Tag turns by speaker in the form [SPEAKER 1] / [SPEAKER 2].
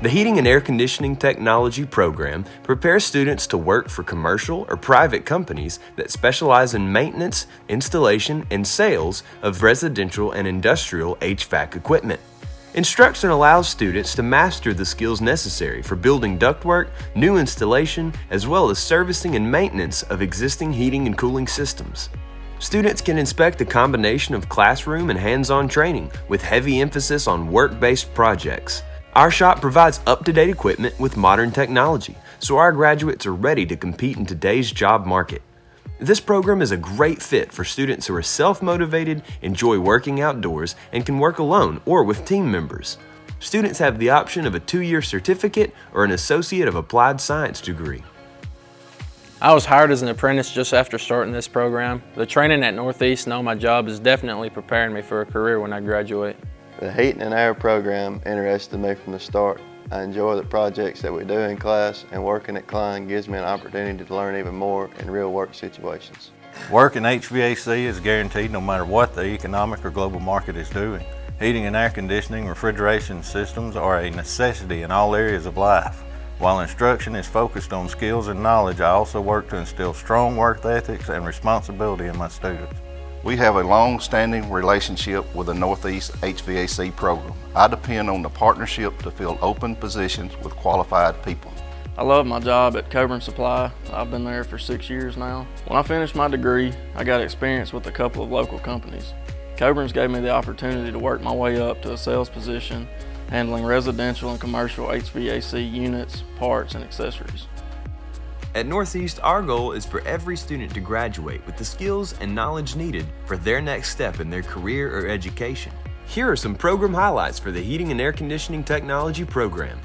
[SPEAKER 1] The Heating and Air Conditioning Technology program prepares students to work for commercial or private companies that specialize in maintenance, installation, and sales of residential and industrial HVAC equipment. Instruction allows students to master the skills necessary for building ductwork, new installation, as well as servicing and maintenance of existing heating and cooling systems. Students can inspect a combination of classroom and hands-on training with heavy emphasis on work-based projects. Our shop provides up-to-date equipment with modern technology, so our graduates are ready to compete in today's job market. This program is a great fit for students who are self-motivated, enjoy working outdoors, and can work alone or with team members. Students have the option of a 2-year certificate or an Associate of Applied Science degree.
[SPEAKER 2] I was hired as an apprentice just after starting this program. The training at Northeast and on my job is definitely preparing me for a career when I graduate.
[SPEAKER 3] The Heating and Air program interested me from the start. I enjoy the projects that we do in class, and working at Klein gives me an opportunity to learn even more in real work situations.
[SPEAKER 4] Work in HVAC is guaranteed no matter what the economic or global market is doing. Heating and air conditioning, refrigeration systems are a necessity in all areas of life. While instruction is focused on skills and knowledge, I also work to instill strong work ethics and responsibility in my students.
[SPEAKER 5] We have a long-standing relationship with the Northeast HVAC program. I depend on the partnership to fill open positions with qualified people.
[SPEAKER 6] I love my job at Coburn Supply. I've been there for 6 years now. When I finished my degree, I got experience with a couple of local companies. Coburn's gave me the opportunity to work my way up to a sales position, handling residential and commercial HVAC units, parts, and accessories.
[SPEAKER 1] At Northeast, our goal is for every student to graduate with the skills and knowledge needed for their next step in their career or education. Here are some program highlights for the Heating and Air Conditioning Technology program.